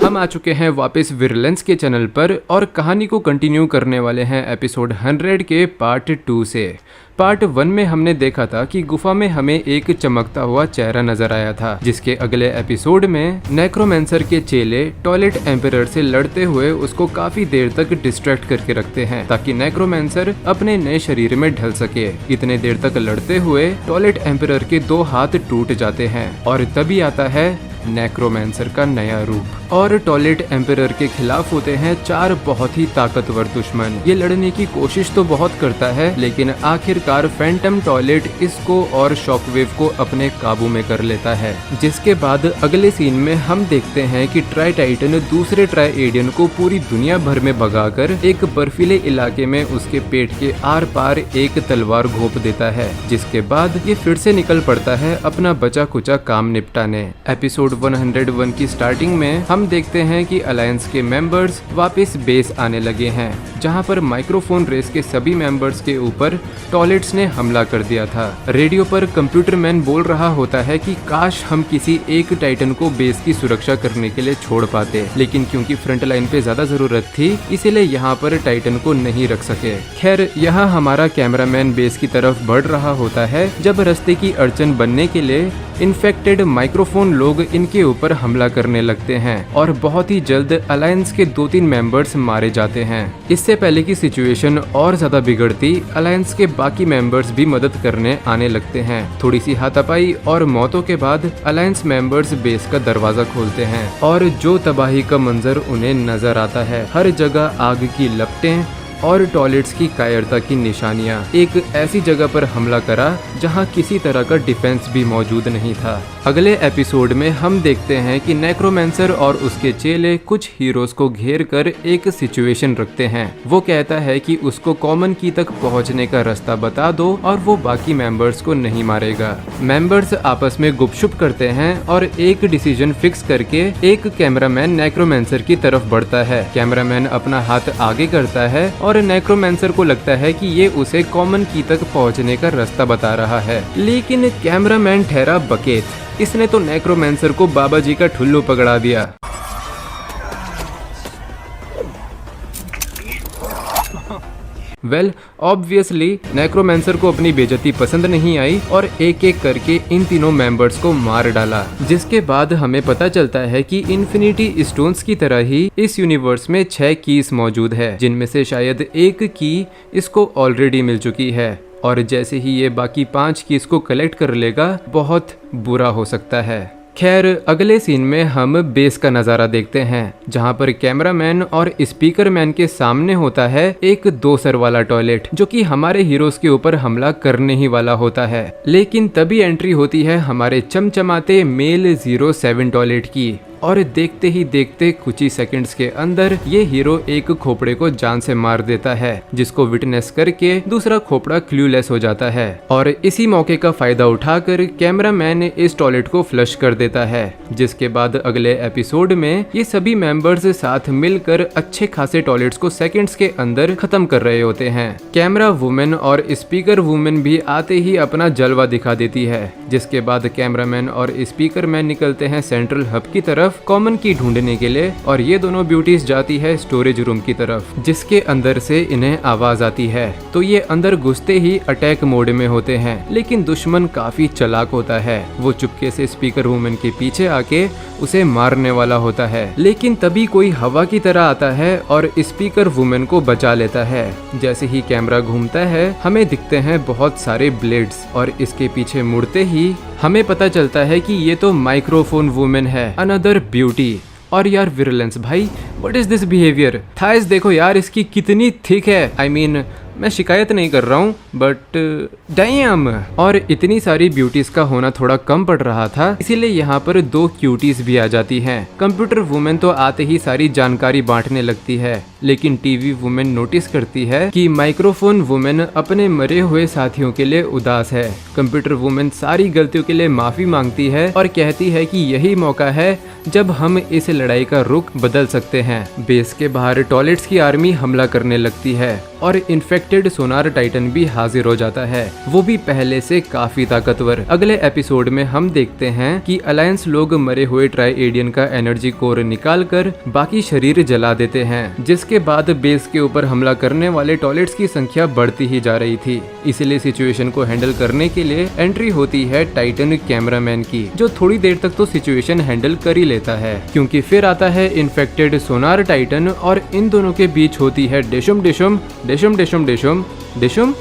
हम आ चुके हैं वापस विरलेंस के चैनल पर और कहानी को कंटिन्यू करने वाले हैं एपिसोड 100 के पार्ट 2 से। पार्ट 1 में हमने देखा था कि गुफा में हमें एक चमकता हुआ चेहरा नजर आया था, जिसके अगले एपिसोड में नेक्रोमेंसर के चेले टॉयलेट एम्परर से लड़ते हुए उसको काफी देर तक डिस्ट्रैक्ट करके रखते हैं ताकि नेक्रोमेंसर अपने नए शरीर में ढल सके। इतने देर तक लड़ते हुए टॉयलेट एम्परर के 2 हाथ टूट जाते हैं और तभी आता है नेक्रोमेंसर का नया रूप और टॉयलेट एम्परर के खिलाफ होते हैं 4 बहुत ही ताकतवर दुश्मन। ये लड़ने की कोशिश तो बहुत करता है लेकिन आखिरकार फैंटम टॉयलेट इसको और शॉकवेव को अपने काबू में कर लेता है। जिसके बाद अगले सीन में हम देखते हैं कि ट्राई टाइटन दूसरे ट्राई एडियन को पूरी दुनिया भर में भगाकर एक बर्फीले इलाके में उसके पेट के आर पार एक तलवार घोंप देता है, जिसके बाद ये फिर से निकल पड़ता है अपना बचा कुचा काम निपटाने। एपिसोड 101 की स्टार्टिंग में हम देखते हैं कि अलायंस के मेंबर्स वापस बेस आने लगे हैं, जहां पर माइक्रोफोन रेस के सभी मेंबर्स के ऊपर टॉयलेट्स ने हमला कर दिया था। रेडियो पर कंप्यूटर मैन बोल रहा होता है कि काश हम किसी एक टाइटन को बेस की सुरक्षा करने के लिए छोड़ पाते, लेकिन क्योंकि फ्रंट लाइन पे ज्यादा जरूरत थी इसीलिए यहाँ पर टाइटन को नहीं रख सके। खैर यहाँ हमारा कैमरामैन बेस की तरफ बढ़ रहा होता है जब रास्ते की अड़चन बनने के लिए इन्फेक्टेड माइक्रोफोन लोग इनके ऊपर हमला करने लगते हैं और बहुत ही जल्द अलायंस के 2-3 मेंबर्स मारे जाते हैं। इससे पहले की सिचुएशन और ज्यादा बिगड़ती, अलायंस के बाकी मेंबर्स भी मदद करने आने लगते हैं। थोड़ी सी हाथापाई और मौतों के बाद अलायंस मेंबर्स बेस का दरवाजा खोलते हैं और जो तबाही का मंजर उन्हें नजर आता है, हर जगह आग की लपटें और टॉयलेट्स की कायरता की निशानियां। एक ऐसी जगह पर हमला करा जहां किसी तरह का डिफेंस भी मौजूद नहीं था। अगले एपिसोड में हम देखते हैं कि नेक्रोमेंसर और उसके चेले कुछ हीरोज को घेर कर एक सिचुएशन रखते हैं। वो कहता है कि उसको कॉमन की तक पहुंचने का रास्ता बता दो और वो बाकी मेंबर्स को नहीं मारेगा। मेंबर्स आपस में गुपशुप करते हैं और एक डिसीजन फिक्स करके एक कैमरामैन नेक्रोमेंसर की तरफ बढ़ता है। कैमरामैन अपना हाथ आगे करता है और नेक्रोमेंसर को लगता है कि ये उसे कॉमन की तक पहुंचने का रास्ता बता रहा है, लेकिन कैमरामैन ठहरा बकेत। इसने तो नेक्रोमेंसर को बाबा जी का ठुल्लू पकड़ा दिया। ऑब्वियसली नेक्रोमेंसर को अपनी बेइज्जती पसंद नहीं आई और एक एक करके इन तीनों मेंबर्स को मार डाला। जिसके बाद हमें पता चलता है कि इन्फिनिटी स्टोन्स की तरह ही इस यूनिवर्स में 6 कीज मौजूद है, जिनमें से शायद एक की इसको ऑलरेडी मिल चुकी है और जैसे ही ये बाकी 5 कीज को कलेक्ट कर लेगा बहुत बुरा हो सकता है। खैर अगले सीन में हम बेस का नज़ारा देखते हैं, जहां पर कैमरामैन और स्पीकर मैन के सामने होता है एक 2 सर वाला टॉयलेट, जो कि हमारे हीरोज के ऊपर हमला करने ही वाला होता है। लेकिन तभी एंट्री होती है हमारे चमचमाते मेल 07 टॉयलेट की और देखते ही देखते कुछ ही सेकंड्स के अंदर ये हीरो एक खोपड़े को जान से मार देता है, जिसको विटनेस करके दूसरा खोपड़ा क्लूलेस हो जाता है और इसी मौके का फायदा उठाकर कैमरामैन इस टॉयलेट को फ्लश कर देता है। जिसके बाद अगले एपिसोड में ये सभी मेंबर्स साथ मिलकर अच्छे खासे टॉयलेट्स को सेकंड्स के अंदर खत्म कर रहे होते हैं। कैमरा वुमेन और स्पीकर वुमेन भी आते ही अपना जलवा दिखा देती है। जिसके बाद कैमरामैन और स्पीकर मैन निकलते हैं सेंट्रल हब की तरफ कॉमन की ढूंढने के लिए और ये दोनों ब्यूटीज जाती है स्टोरेज रूम की तरफ, जिसके अंदर से इन्हें आवाज आती है। तो ये अंदर घुसते ही अटैक मोड में होते हैं, लेकिन दुश्मन काफी चालाक होता है। वो चुपके से स्पीकर वुमेन के पीछे आके उसे मारने वाला होता है, लेकिन तभी कोई हवा की तरह आता है और स्पीकर वुमेन को बचा लेता है। जैसे ही कैमरा घूमता है हमें दिखते हैं बहुत सारे ब्लेड्स और इसके पीछे मुड़ते ही हमें पता चलता है कि ये तो माइक्रोफोन वुमेन है, अनदर ब्यूटी। और यार विरलेंस भाई, what is this behaviour? Thighs देखो यार इसकी कितनी थिक है। I mean, मैं शिकायत नहीं कर रहा हूँ बट डैम। और इतनी सारी ब्यूटीज का होना थोड़ा कम पड़ रहा था, इसीलिए यहाँ पर 2 क्यूटीज भी आ जाती हैं। कंप्यूटर वुमेन तो आते ही सारी जानकारी बांटने लगती है लेकिन टीवी वुमेन नोटिस करती है कि माइक्रोफोन वुमेन अपने मरे हुए साथियों के लिए उदास है। कंप्यूटर वुमेन सारी गलतियों के लिए माफी मांगती है और कहती है कि यही मौका है जब हम इस लड़ाई का रुख बदल सकते हैं। बेस के बाहर टॉयलेट्स की आर्मी हमला करने लगती है और इन्फेक्टेड सोनार टाइटन भी हाजिर हो जाता है, वो भी पहले से काफी ताकतवर। अगले एपिसोड में हम देखते हैं कि अलायंस लोग मरे हुए ट्राइएडियन का एनर्जी कोर निकाल कर बाकी शरीर जला देते हैं, जिसके बाद बेस के ऊपर हमला करने वाले टॉयलेट्स की संख्या बढ़ती ही जा रही थी। इसलिए सिचुएशन को हैंडल करने के लिए एंट्री होती है टाइटन कैमरामैन की, जो थोड़ी देर तक तो सिचुएशन हैंडल कर ही लेता है, क्योंकि फिर आता है इन्फेक्टेड सोनार टाइटन और इन दोनों के बीच होती है डेशुम डेशुम डेशुम डेशुम डेशुम डेशुम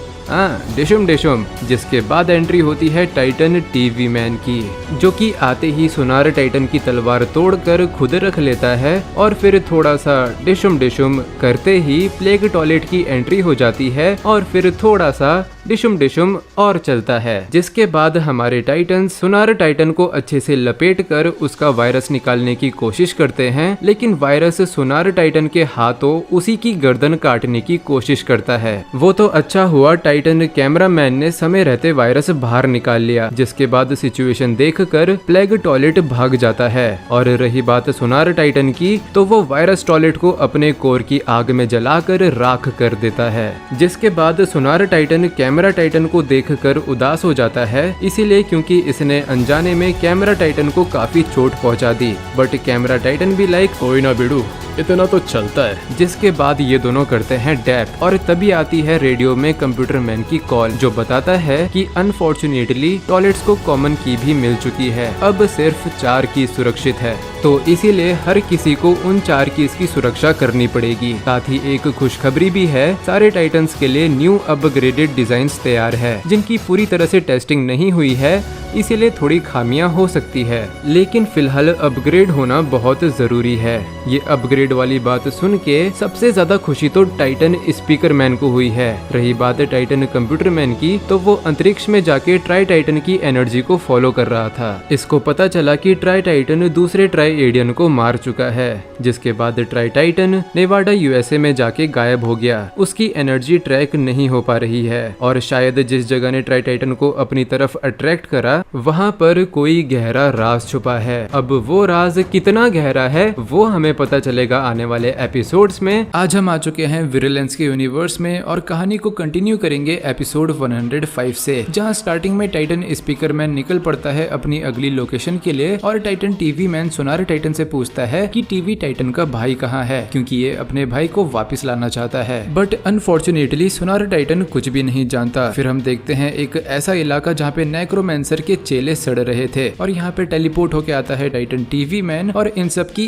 डेशुम डेशुम, जिसके बाद एंट्री होती है टाइटन टीवी मैन की, जो कि आते ही सोनार टाइटन की तलवार तोड़कर खुद रख लेता है और फिर थोड़ा सा डेशुम डेशुम करते ही प्लेग टॉयलेट की एंट्री हो जाती है और फिर थोड़ा सा डिशुम डिशुम और चलता है, जिसके बाद हमारे टाइटन सोनार टाइटन को अच्छे से लपेट कर उसका वायरस निकालने की कोशिश करते हैं, लेकिन वायरस सोनार टाइटन के हाथों उसी की गर्दन काटने की कोशिश करता है। वो तो अच्छा हुआ टाइटन कैमरामैन ने समय रहते वायरस बाहर निकाल लिया, जिसके बाद सिचुएशन देखकर प्लेग टॉयलेट भाग जाता है। और रही बात सोनार टाइटन की, तो वो वायरस टॉयलेट को अपने कोर की आग में जलाकर राख कर देता है, जिसके बाद सोनार टाइटन कैमरा टाइटन को देखकर उदास हो जाता है, इसीलिए क्योंकि इसने अनजाने में कैमरा टाइटन को काफी चोट पहुंचा दी। बट कैमरा टाइटन भी लाइक कोई ना बिडू, इतना तो चलता है। जिसके बाद ये दोनों करते हैं डैप और तभी आती है रेडियो में कंप्यूटर मैन की कॉल, जो बताता है कि अनफॉर्चुनेटली टॉयलेट्स को कॉमन की भी मिल चुकी है, अब सिर्फ 4 की सुरक्षित है, तो इसीलिए हर किसी को उन 4 कीज की सुरक्षा करनी पड़ेगी। साथ ही एक खुशखबरी भी है, सारे टाइटन्स के लिए न्यू अपग्रेडेड डिजाइन्स तैयार है, जिनकी पूरी तरह से टेस्टिंग नहीं हुई है, इसीलिए थोड़ी खामियां हो सकती है, लेकिन फिलहाल अपग्रेड होना बहुत जरूरी है। ये अपग्रेड वाली बात सुन के सबसे ज्यादा खुशी तो टाइटन स्पीकर मैन को हुई है। रही बात टाइटन कंप्यूटर मैन की, तो वो अंतरिक्ष में जाके ट्राई टाइटन की एनर्जी को फॉलो कर रहा था। इसको पता चला कि ट्राई टाइटन दूसरे ट्राइएडियन को मार चुका है, जिसके बाद ट्राई टाइटन नेवाडा यूएसए में जाके गायब हो गया। उसकी एनर्जी ट्रैक नहीं हो पा रही है और शायद जिस जगह ने ट्राई टाइटन को अपनी तरफ अट्रैक्ट करा, वहाँ पर कोई गहरा राज छुपा है। अब वो राज कितना गहरा है वो हमें पता चलेगा आने वाले एपिसोड्स में। आज हम आ चुके हैं विरुलेंस के यूनिवर्स में और कहानी को कंटिन्यू करेंगे एपिसोड 105 से, जहाँ स्टार्टिंग में टाइटन स्पीकर मैन निकल पड़ता है अपनी अगली लोकेशन के लिए और टाइटन टीवी मैन सोनार टाइटन से पूछता है कि टीवी टाइटन का भाई कहाँ है, क्योंकि ये अपने भाई को वापस लाना चाहता है। बट अनफॉर्चुनेटली सोनार टाइटन कुछ भी नहीं जानता। फिर हम देखते हैं एक ऐसा इलाका जहाँ पे नेक्रोमैंसर के चेले सड़ रहे थे और यहाँ पे टेलीपोर्ट होके आता है टाइटन टीवी मैन और इन सब की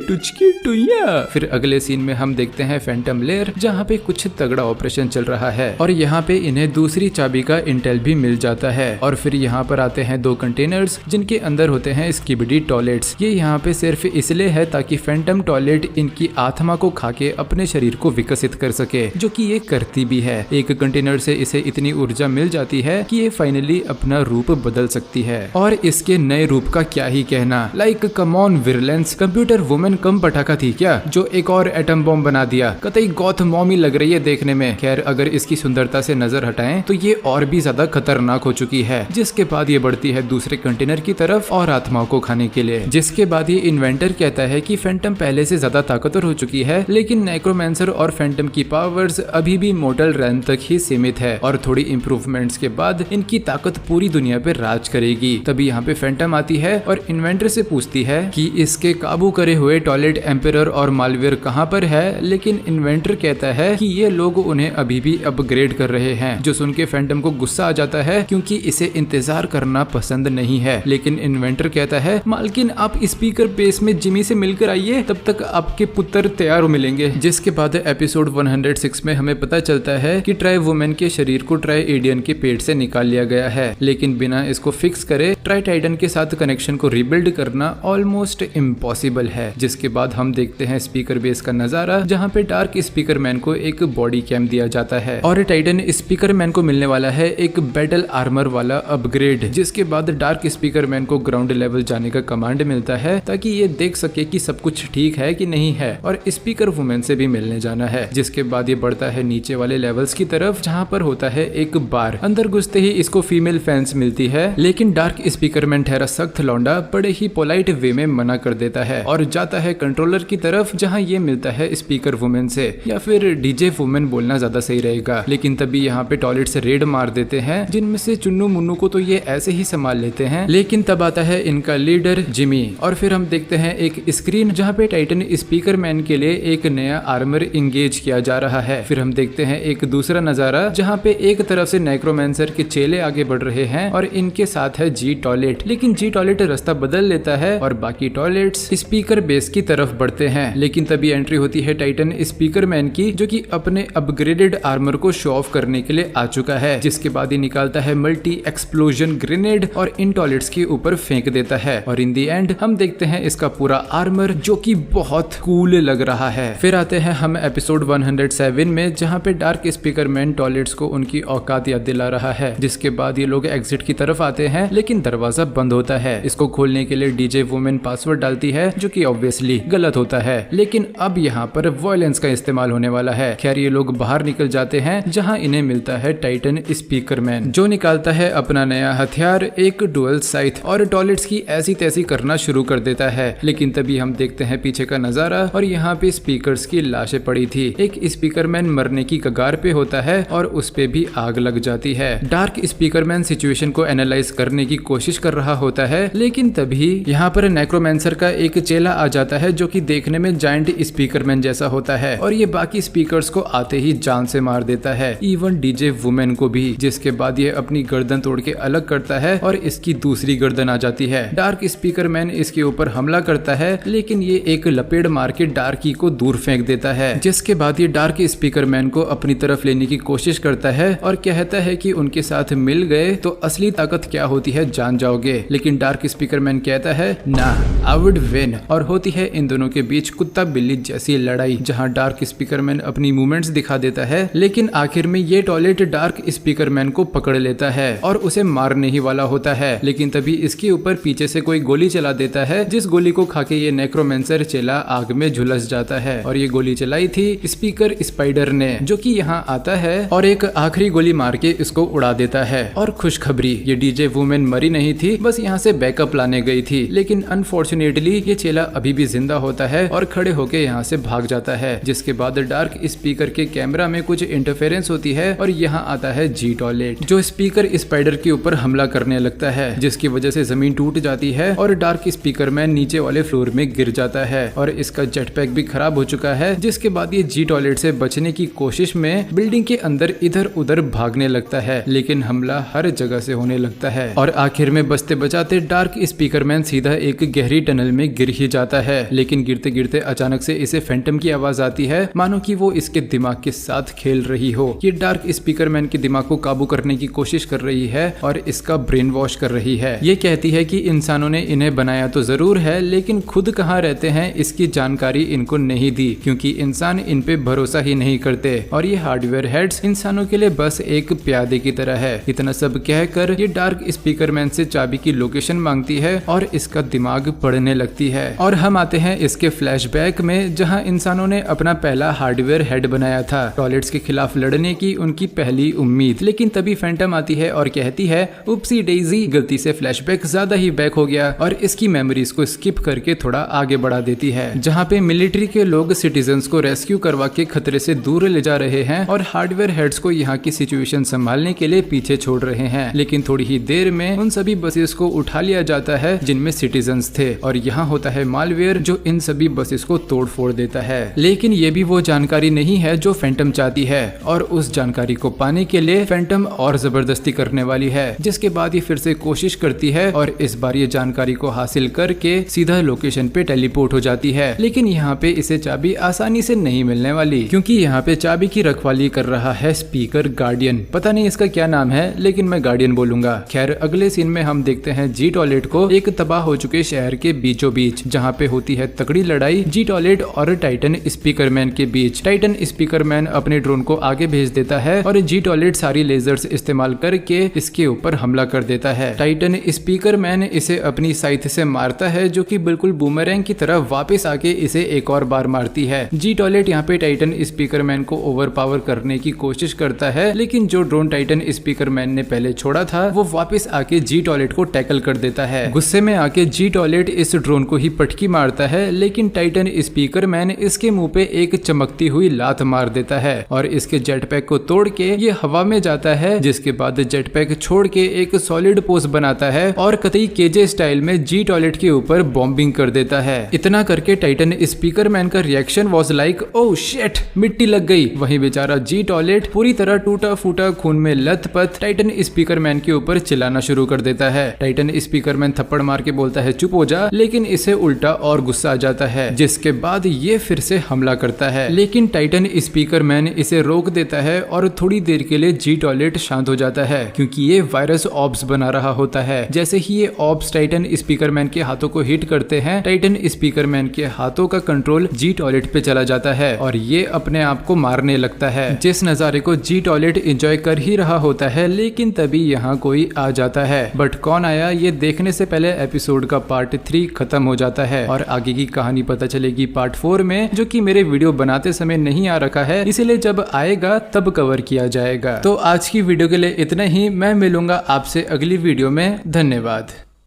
टुचकी टुइया। फिर अगले सीन में हम देखते हैं फैंटम लेयर, जहाँ पे कुछ तगड़ा ऑपरेशन चल रहा है और यहाँ पे इन्हें दूसरी चाबी का इंटेल भी मिल जाता है। और फिर यहाँ पर आते हैं 2 कंटेनर्स जिनके अंदर होते हैं स्किबिडी टॉयलेट्स। ये यहाँ पे सिर्फ इसलिए है ताकि फैंटम टॉयलेट इनकी आत्मा को खा के अपने शरीर को विकसित कर सके, जो कि ये करती भी है। एक कंटेनर से इसे इतनी ऊर्जा मिल जाती है कि ये फाइनली अपना रूप बदल सकती है। और इसके नए रूप का क्या ही कहना, लाइक कम ऑन विरुलेंस, कंप्यूटर वुमेन कम पटाखा थी क्या जो एक और एटम बॉम्ब बना दिया। कतई गॉथ मॉमी लग रही है देखने में। खैर अगर इसकी सुंदरता से नजर हटाएं तो ये और भी ज्यादा खतरनाक हो चुकी है। जिसके बाद ये बढ़ती है दूसरे कंटेनर की तरफ और आत्माओं को खाने के लिए। जिसके बाद ये इन्वेंटर कहता है कि फैंटम पहले से ज्यादा ताकतवर हो चुकी है, लेकिन नेक्रोमैंसर और फैंटम की पावर्स अभी भी मोर्टल रैंक तक ही सीमित है और थोड़ी इंप्रूवमेंट्स के बाद इनकी ताकत पूरी दुनिया पे राज करेगी। तभी यहाँ पे फैंटम आती है और इन्वेंटर से पूछती है कि इसके काबू करे हुए टॉयलेट एम्परर और मालवेयर कहाँ पर है, लेकिन इन्वेंटर कहता है कि ये लोग उन्हें अभी भी अपग्रेड कर रहे हैं, जो सुन के फैंटम को गुस्सा आ जाता है क्योंकि इसे इंतजार करना पसंद नहीं है। लेकिन इन्वेंटर कहता है मालकिन आप स्पीकर बेस में जिमी से मिलकर आइए, तब तक आपके पुत्र तैयार मिलेंगे। जिसके बाद एपिसोड 106 में हमें पता चलता है कि ट्राई वुमेन के शरीर को ट्राइएडियन के पेट से निकाल लिया गया है, लेकिन बिना इसको फिक्स करे ट्राई टाइटन के साथ कनेक्शन को रिबिल्ड करना ऑलमोस्ट इम्पॉसिबल है। जिसके जिसके बाद हम देखते हैं स्पीकर बेस का नजारा, जहाँ पे डार्क स्पीकर मैन को एक बॉडी कैम दिया जाता है और टाइटन स्पीकर मैन को मिलने वाला है एक बैटल आर्मर वाला अपग्रेड, जिसके बाद डार्क स्पीकर मैन को ग्राउंड लेवल जाने का कमांड मिलता है ताकि ये देख सके कि सब कुछ ठीक है कि नहीं है, और स्पीकर वुमेन से भी मिलने जाना है। जिसके बाद ये बढ़ता है नीचे वाले लेवल्स की तरफ, जहाँ पर होता है एक बार। अंदर घुसते ही इसको फीमेल फैंस मिलती है, लेकिन डार्क स्पीकर मैन ठहरा सख्त लौंडा बड़े ही पोलाइट वे में मना कर देता है और जाता है कंट्रोलर की तरफ, जहाँ ये मिलता है स्पीकर वुमेन से, या फिर डीजे वुमेन बोलना ज्यादा सही रहेगा। लेकिन तभी यहाँ पे टॉयलेट से रेड मार देते हैं, जिनमें से चुन्नू मुन्नू को तो ये ऐसे ही संभाल लेते हैं, लेकिन तब आता है इनका लीडर जिमी। और फिर हम देखते हैं एक स्क्रीन जहाँ पे टाइटन स्पीकर मैन के लिए एक नया आर्मर इंगेज किया जा रहा है। फिर हम देखते हैं एक दूसरा नजारा, जहाँ पे एक तरफ से नेक्रोमैंसर के चेले आगे बढ़ रहे हैं और इनके साथ है जी टॉयलेट, लेकिन जी टॉयलेट रास्ता बदल लेता है और बाकी टॉयलेट्स स्पीकर बेस की तरफ बढ़ते हैं। लेकिन तभी एंट्री होती है टाइटन स्पीकर मैन की, जो कि अपने अपग्रेडेड आर्मर को शो ऑफ करने के लिए आ चुका है। जिसके बाद ही निकालता है मल्टी एक्सप्लोजन ग्रेनेड और इन टॉयलेट्स के ऊपर फेंक देता है, और इन दी एंड हम देखते हैं इसका पूरा आर्मर, जो कि बहुत कूल लग रहा है। फिर आते हैं हम एपिसोड 107 में, जहाँ पे डार्क स्पीकर मैन टॉयलेट्स को उनकी औकात याद दिला रहा है। जिसके बाद ये लोग एग्जिट की तरफ आते हैं, लेकिन दरवाजा बंद होता है। इसको खोलने के लिए डीजे वुमेन पासवर्ड डालती है, जो कि ऑब्वियसली गलत होता है, लेकिन अब यहाँ पर वायलेंस का इस्तेमाल होने वाला है। खैर ये लोग बाहर निकल जाते हैं, जहाँ इन्हें मिलता है टाइटन स्पीकर मैन, जो निकालता है अपना नया हथियार, एक डुअल साइथ, और टॉयलेट्स की ऐसी तैसी करना शुरू कर देता है। लेकिन तभी हम देखते हैं पीछे का नजारा, और यहाँ पे स्पीकर्स की लाशें पड़ी थी। एक स्पीकर मैन मरने की कगार पे होता है और उस पे भी आग लग जाती है। डार्क स्पीकर मैन सिचुएशन को एनालाइज करने की कोशिश कर रहा होता है, लेकिन तभी यहाँ पर नेक्रोमैंसर का एक चेला आ जाता है, जो कि देखने में जायंट स्पीकर मैन जैसा होता है, और ये बाकी स्पीकर्स को आते ही जान से मार देता है, इवन डीजे वुमेन को भी। जिसके बाद ये अपनी गर्दन तोड़ के अलग करता है और इसकी दूसरी गर्दन आ जाती है। डार्क स्पीकर मैन इसके ऊपर हमला करता है, लेकिन ये एक लपेट मार के डार्की को दूर फेंक देता है। जिसके बाद ये डार्क स्पीकर मैन को अपनी तरफ लेने की कोशिश करता है और कहता है कि उनके साथ मिल गए तो असली ताकत क्या होती है जान जाओगे। लेकिन डार्क स्पीकर मैन कहता है ना, आई वुड विन, और होती है इन दोनों के बीच कुत्ता बिल्ली जैसी लड़ाई, जहाँ डार्क स्पीकर मैन अपनी मूवमेंट्स दिखा देता है, लेकिन आखिर में ये टॉयलेट डार्क स्पीकर मैन को पकड़ लेता है और उसे मारने ही वाला होता है। लेकिन तभी इसके ऊपर पीछे से कोई गोली चला देता है, जिस गोली को खाके ये नेक्रोमैंसर चेला आग में झुलस जाता है। और ये गोली चलाई थी स्पीकर स्पाइडर ने, जो कि यहाँ आता है और एक आखिरी गोली मार के इसको उड़ा देता है। और खुशखबरी, ये डीजे वुमेन मरी नहीं थी, बस यहाँ से बैकअप लाने गई थी। लेकिन अनफॉर्चुनेटली ये चेला अभी भी जिंदा होता है और खड़े होके यहाँ से भाग जाता है। जिसके बाद डार्क स्पीकर के कैमरा में कुछ इंटरफेरेंस होती है और यहाँ आता है जी टॉयलेट, जो स्पीकर स्पाइडर के ऊपर हमला करने लगता है, जिसकी वजह से जमीन टूट जाती है और डार्क स्पीकर मैन नीचे वाले फ्लोर में गिर जाता है और इसका जेट पैक भी खराब हो चुका है। जिसके बाद ये जी टॉयलेट से बचने की कोशिश में बिल्डिंग के अंदर इधर उधर भागने लगता है, लेकिन हमला हर जगह से होने लगता है और आखिर में बचते बचाते डार्क स्पीकर मैन सीधा एक गहरी टनल में गिर ही जाता है। लेकिन गिरते गिरते अचानक से इसे फैंटम की आवाज आती है, मानो कि वो इसके दिमाग के साथ खेल रही हो। ये डार्क स्पीकर मैन के दिमाग को काबू करने की कोशिश कर रही है और इसका ब्रेन वॉश कर रही है। ये कहती है कि इंसानों ने इन्हें बनाया तो जरूर है, लेकिन खुद कहाँ रहते हैं इसकी जानकारी इनको नहीं दी, क्योंकि इंसान इन पे भरोसा ही नहीं करते और ये हार्डवेयर हेड्स इंसानों के लिए बस एक प्यादे की तरह है। इतना सब कहकर ये डार्क स्पीकर मैन से चाबी की लोकेशन मांगती है और इसका दिमाग पढ़ने लगती है। और हम आते हैं इसके फ्लैशबैक में, जहां इंसानों ने अपना पहला हार्डवेयर हेड बनाया था, टॉयलेट्स के खिलाफ लड़ने की उनकी पहली उम्मीद। लेकिन तभी फैंटम आती है और कहती है उपसी डेजी, गलती से फ्लैशबैक ज्यादा ही बैक हो गया, और इसकी मेमोरीज को स्किप करके थोड़ा आगे बढ़ा देती है, जहाँ पे मिलिट्री के लोग सिटीजन्स को रेस्क्यू करवा के खतरे से दूर ले जा रहे हैं और हार्डवेयर हेड्स को यहाँ की सिचुएशन संभालने के लिए पीछे छोड़ रहे हैं। लेकिन थोड़ी ही देर में उन सभी बसेस को उठा लिया जाता है जिनमें सिटीजन्स थे, और यहाँ होता है मालवेयर जो इन सभी बसेस को तोड़ फोड़ देता है। लेकिन ये भी वो जानकारी नहीं है जो फैंटम चाहती है, और उस जानकारी को पाने के लिए फैंटम और जबरदस्ती करने वाली है। जिसके बाद ये फिर से कोशिश करती है और इस बार ये जानकारी को हासिल करके सीधा लोकेशन पे टेलीपोर्ट हो जाती है। लेकिन यहाँ पे इसे चाबी आसानी से नहीं मिलने वाली, क्योंकि यहाँ पे चाबी की रखवाली कर रहा है स्पीकर गार्डियन। पता नहीं इसका क्या नाम है, लेकिन मैं गार्डियन बोलूंगा। खैर अगले सीन में हम देखते हैं जी टॉयलेट को एक तबाह हो चुके शहर के बीचों बीच, जहाँ पे होती है तगड़ी लड़ाई जी टॉयलेट और टाइटन स्पीकरमैन के बीच। टाइटन स्पीकरमैन अपने ड्रोन को आगे भेज देता है और जी टॉयलेट सारी लेजर्स इस्तेमाल करके इसके ऊपर हमला कर देता है। टाइटन स्पीकरमैन इसे अपनी साइथ से मारता है जो कि बिल्कुल बूमरैंग की तरह वापस आके इसे एक और बार मारती है। जी टॉयलेट यहाँ पे टाइटन स्पीकरमैन को ओवरपावर करने की कोशिश करता है, लेकिन जो ड्रोन टाइटन स्पीकरमैन ने पहले छोड़ा था वो वापस आके जी टॉयलेट को टैकल कर देता है। गुस्से में आके जी टॉयलेट इस ड्रोन को ही पटकी मारता है, लेकिन टाइटन स्पीकरमैन इसके मुंह पे एक चमकती हुई लात मार देता है और इसके जेटपैक को तोड़ के ये हवा में जाता है, जिसके बाद जेटपैक छोड़ के एक सॉलिड पोज बनाता है और कतई केजे स्टाइल में जी टॉयलेट के ऊपर बॉम्बिंग कर देता है। इतना करके टाइटन स्पीकरमैन का reaction was like oh shit, मिट्टी लग गई। वहीं बेचारा जी टॉयलेट पूरी तरह टूटा फूटा खून में लथपथ टाइटन स्पीकरमैन के ऊपर चिल्लाना शुरू कर देता है। टाइटन स्पीकरमैन थप्पड़ मार के बोलता है चुप हो जा, लेकिन इसे उल्टा और गुस्सा आ जाता है, जिसके बाद ये फिर से हमला करता है। लेकिन टाइटन स्पीकरमैन इसे रोक देता है और थोड़ी देर के लिए जी टॉयलेट शांत हो जाता है, क्योंकि ये वायरस ऑब्स बना रहा होता है। जैसे ही ये ऑब्स टाइटन स्पीकरमैन के हाथों को हिट करते हैं, टाइटन स्पीकरमैन के हाथों का कंट्रोल जी टॉयलेट पे चला जाता है और ये अपने आप को मारने लगता है। जिस नजारे को जी टॉयलेट एंजॉय कर ही रहा होता है, लेकिन तभी यहाँ कोई आ जाता है। बट कौन आया ये देखने से पहले एपिसोड का पार्ट 3 खत्म हो जाता है और आगे की कहानी पता चलेगी पार्ट 4 में, जो कि मेरे वीडियो बनाते समय नहीं आ रखा है, इसीलिए जब आएगा तब कवर किया जाएगा। तो आज की वीडियो के लिए इतना ही। मैं मिलूंगा आपसे अगली वीडियो में। धन्यवाद।